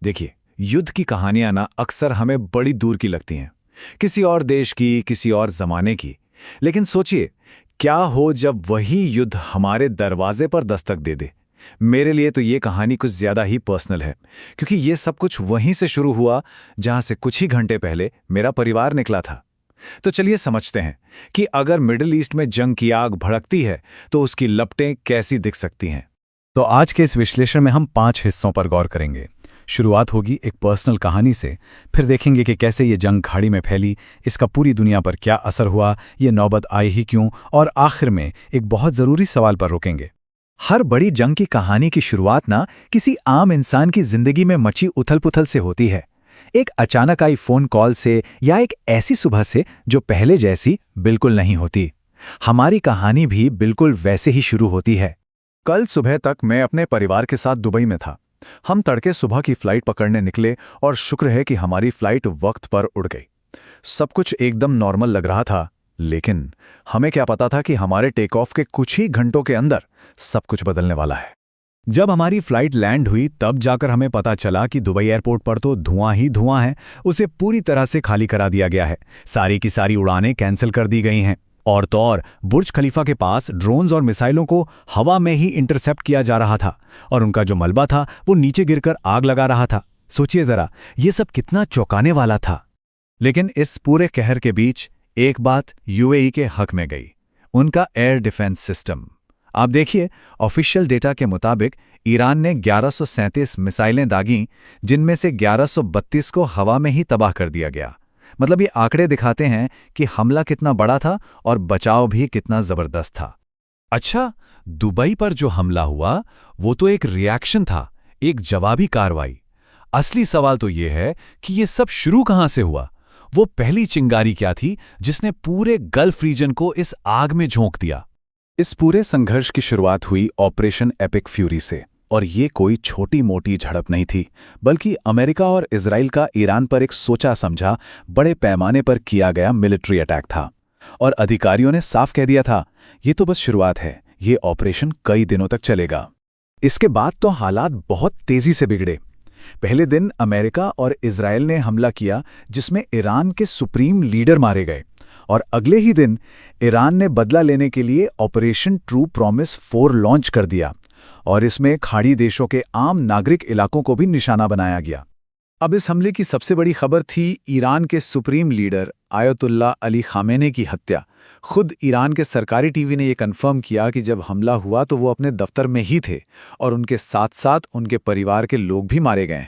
देखिए, युद्ध की कहानियां ना अक्सर हमें बड़ी दूर की लगती हैं, किसी और देश की, किसी और जमाने की। लेकिन सोचिए, क्या हो जब वही युद्ध हमारे दरवाजे पर दस्तक दे दे। मेरे लिए तो ये कहानी कुछ ज्यादा ही पर्सनल है, क्योंकि ये सब कुछ वहीं से शुरू हुआ जहां से कुछ ही घंटे पहले मेरा परिवार निकला था। तो चलिए समझते हैं कि अगर मिडिल ईस्ट में जंग की आग भड़कती है तो उसकी लपटें कैसी दिख सकती हैं। तो आज के इस विश्लेषण में हम 5 हिस्सों पर गौर करेंगे। शुरुआत होगी एक पर्सनल कहानी से, फिर देखेंगे कि कैसे ये जंग खाड़ी में फैली, इसका पूरी दुनिया पर क्या असर हुआ, ये नौबत आई ही क्यों, और आखिर में एक बहुत ज़रूरी सवाल पर रुकेंगे। हर बड़ी जंग की कहानी की शुरुआत ना किसी आम इंसान की जिंदगी में मची उथल-पुथल से होती है। एक अचानक आई फोन कॉल से या एक ऐसी सुबह से जो पहले जैसी बिल्कुल नहीं होती। हमारी कहानी भी बिल्कुल वैसे ही शुरू होती है। कल सुबह तक मैं अपने परिवार के साथ दुबई में था। हम तड़के सुबह की फ्लाइट पकड़ने निकले और शुक्र है कि हमारी फ्लाइट वक्त पर उड़ गई। सब कुछ एकदम नॉर्मल लग रहा था, लेकिन हमें क्या पता था कि हमारे टेक ऑफ के कुछ ही घंटों के अंदर सब कुछ बदलने वाला है। जब हमारी फ्लाइट लैंड हुई तब जाकर हमें पता चला कि दुबई एयरपोर्ट पर तो धुआं ही धुआं है। उसे पूरी तरह से खाली करा दिया गया है। सारी की सारी उड़ानें कैंसिल कर दी गई हैं। और तो और बुर्ज खलीफा के पास ड्रोन्स और मिसाइलों को हवा में ही इंटरसेप्ट किया जा रहा था, और उनका जो मलबा था वो नीचे गिरकर आग लगा रहा था। सोचिए जरा, ये सब कितना चौंकाने वाला था। लेकिन इस पूरे कहर के बीच एक बात यूएई के हक में गई, उनका एयर डिफेंस सिस्टम। आप देखिए, ऑफिशियल डेटा के मुताबिक ईरान ने 1137 मिसाइलें दागीं, जिनमें से 1132 को हवा में ही तबाह कर दिया गया। मतलब ये आंकड़े दिखाते हैं कि हमला कितना बड़ा था और बचाव भी कितना जबरदस्त था। अच्छा, दुबई पर जो हमला हुआ वो तो एक रिएक्शन था, एक जवाबी कार्रवाई। असली सवाल तो ये है कि ये सब शुरू कहां से हुआ। वो पहली चिंगारी क्या थी जिसने पूरे गल्फ रीजन को इस आग में झोंक दिया। इस पूरे संघर्ष की शुरुआत हुई ऑपरेशन एपिक फ्यूरी से, और ये कोई छोटी मोटी झड़प नहीं थी, बल्कि अमेरिका और इजराइल का ईरान पर एक सोचा समझा बड़े पैमाने पर किया गया मिलिट्री अटैक था। और अधिकारियों ने साफ कह दिया था, ये तो बस शुरुआत है, ये ऑपरेशन कई दिनों तक चलेगा। इसके बाद तो हालात बहुत तेजी से बिगड़े। पहले दिन अमेरिका और इजराइल ने हमला किया, जिसमें ईरान के सुप्रीम लीडर मारे गए, और अगले ही दिन ईरान ने बदला लेने के लिए ऑपरेशन ट्रू प्रॉमिस 4 लॉन्च कर दिया, और इसमें खाड़ी देशों के आम नागरिक इलाकों को भी निशाना बनाया गया। अब इस हमले की सबसे बड़ी खबर थी ईरान के supreme leader ayatollah Ali Khamenei की हत्या। खुद ईरान के सरकारी टीवी ने यह कन्फर्म किया कि जब हमला हुआ तो वो अपने दफ्तर में ही थे, और उनके साथ साथ उनके परिवार के लोग भी मारे गए।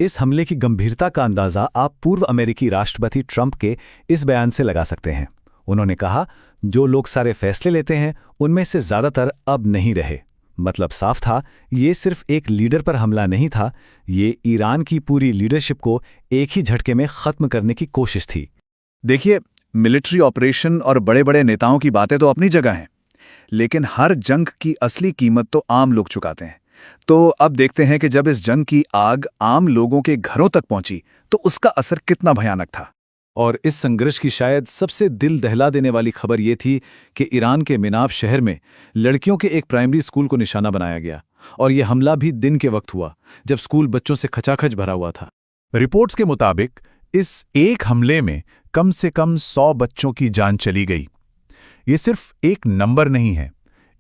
इस हमले की गंभीरता का अंदाजा आप पूर्व अमेरिकी राष्ट्रपति ट्रंप के इस बयान से लगा सकते हैं। उन्होंने कहा, जो लोग सारे फैसले लेते हैं उनमें से ज्यादातर अब नहीं रहे। मतलब साफ था, ये सिर्फ एक लीडर पर हमला नहीं था, ये ईरान की पूरी लीडरशिप को एक ही झटके में खत्म करने की कोशिश थी। देखिए, मिलिट्री ऑपरेशन और बड़े बड़े नेताओं की बातें तो अपनी जगह हैं, लेकिन हर जंग की असली कीमत तो आम लोग चुकाते हैं। तो अब देखते हैं कि जब इस जंग की आग आम लोगों के घरों तक पहुंची तो उसका असर कितना भयानक था। और इस संघर्ष की शायद सबसे दिल दहला देने वाली खबर ये थी कि ईरान के मिनाब शहर में लड़कियों के एक प्राइमरी स्कूल को निशाना बनाया गया, और यह हमला भी दिन के वक्त हुआ जब स्कूल बच्चों से खचाखच भरा हुआ था। रिपोर्ट्स के मुताबिक इस एक हमले में कम से कम 100 बच्चों की जान चली गई। ये सिर्फ एक नंबर नहीं है,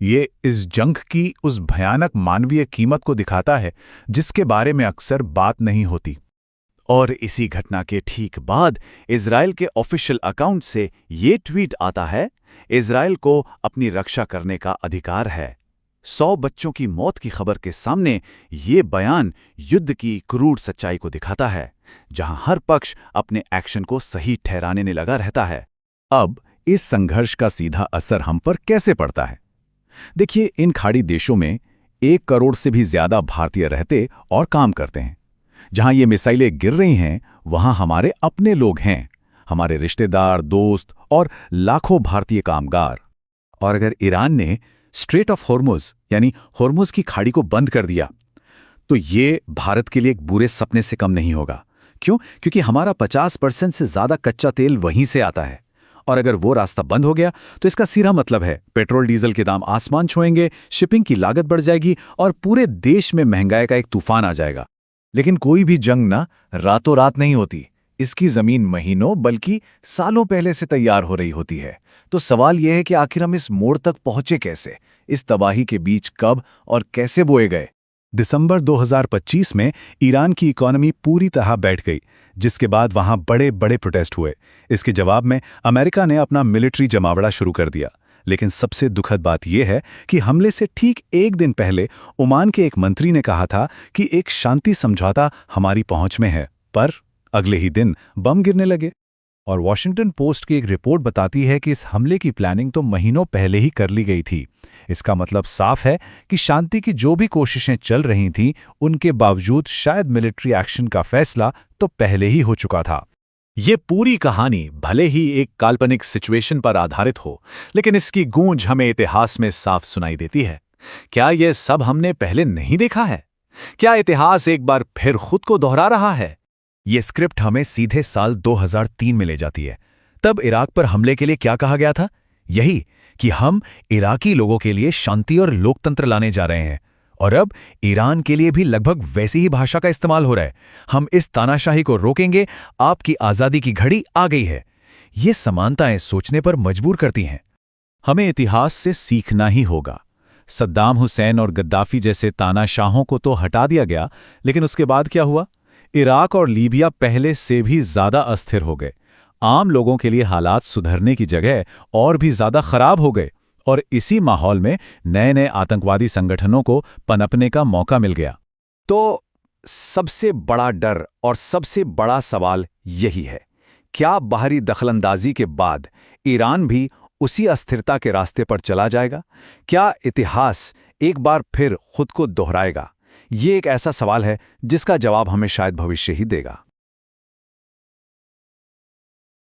ये इस जंग की उस भयानक मानवीय कीमत को दिखाता है जिसके बारे में अक्सर बात नहीं होती। और इसी घटना के ठीक बाद इजराइल के ऑफिशियल अकाउंट से ये ट्वीट आता है, इजराइल को अपनी रक्षा करने का अधिकार है। 100 बच्चों की मौत की खबर के सामने ये बयान युद्ध की क्रूर सच्चाई को दिखाता है, जहां हर पक्ष अपने एक्शन को सही ठहराने में लगा रहता है। अब इस संघर्ष का सीधा असर हम पर कैसे पड़ता है? देखिए, इन खाड़ी देशों में 1 करोड़ से भी ज्यादा भारतीय रहते और काम करते हैं। जहां ये मिसाइलें गिर रही हैं, वहां हमारे अपने लोग हैं, हमारे रिश्तेदार, दोस्त और लाखों भारतीय कामगार। और अगर ईरान ने स्ट्रेट ऑफ हॉर्मुज यानी हॉर्मुज की खाड़ी को बंद कर दिया, तो ये भारत के लिए एक बुरे सपने से कम नहीं होगा। क्यों? क्योंकि हमारा 50% से ज्यादा कच्चा तेल वहीं से आता है, और अगर वो रास्ता बंद हो गया तो इसका सीधा मतलब है पेट्रोल डीजल के दाम आसमान छुएंगे, शिपिंग की लागत बढ़ जाएगी और पूरे देश में महंगाई का एक तूफान आ जाएगा। लेकिन कोई भी जंग ना रातों रात नहीं होती। इसकी जमीन महीनों बल्कि सालों पहले से तैयार हो रही होती है। तो सवाल यह है कि आखिर हम इस मोड़ तक पहुंचे कैसे, इस तबाही के बीच कब और कैसे बोए गए। दिसंबर 2025 में ईरान की इकोनॉमी पूरी तरह बैठ गई, जिसके बाद वहां बड़े बड़े प्रोटेस्ट हुए। इसके जवाब में अमेरिका ने अपना मिलिट्री जमावड़ा शुरू कर दिया। लेकिन सबसे दुखद बात यह है कि हमले से ठीक एक दिन पहले ओमान के एक मंत्री ने कहा था कि एक शांति समझौता हमारी पहुंच में है, पर अगले ही दिन बम गिरने लगे। और वॉशिंगटन पोस्ट की एक रिपोर्ट बताती है कि इस हमले की प्लानिंग तो महीनों पहले ही कर ली गई थी। इसका मतलब साफ है कि शांति की जो भी कोशिशें चल रही थीं, उनके बावजूद शायद मिलिट्री एक्शन का फैसला तो पहले ही हो चुका था। ये पूरी कहानी भले ही एक काल्पनिक सिचुएशन पर आधारित हो, लेकिन इसकी गूंज हमें इतिहास में साफ सुनाई देती है। क्या यह सब हमने पहले नहीं देखा है? क्या इतिहास एक बार फिर खुद को दोहरा रहा है? ये स्क्रिप्ट हमें सीधे साल 2003 में ले जाती है। तब इराक पर हमले के लिए क्या कहा गया था? यही कि हम इराकी लोगों के लिए शांति और लोकतंत्र लाने जा रहे हैं। और अब ईरान के लिए भी लगभग वैसी ही भाषा का इस्तेमाल हो रहा है। हम इस तानाशाही को रोकेंगे, आपकी आज़ादी की घड़ी आ गई है। ये समानताएं सोचने पर मजबूर करती हैं। हमें इतिहास से सीखना ही होगा। सद्दाम हुसैन और गद्दाफी जैसे तानाशाहों को तो हटा दिया गया, लेकिन उसके बाद क्या हुआ? इराक और लीबिया पहले से भी ज्यादा अस्थिर हो गए। आम लोगों के लिए हालात सुधरने की जगह और भी ज्यादा खराब हो गए, और इसी माहौल में नए नए आतंकवादी संगठनों को पनपने का मौका मिल गया। तो सबसे बड़ा डर और सबसे बड़ा सवाल यही है, क्या बाहरी दखलंदाजी के बाद ईरान भी उसी अस्थिरता के रास्ते पर चला जाएगा? क्या इतिहास एक बार फिर खुद को दोहराएगा? ये एक ऐसा सवाल है जिसका जवाब हमें शायद भविष्य ही देगा।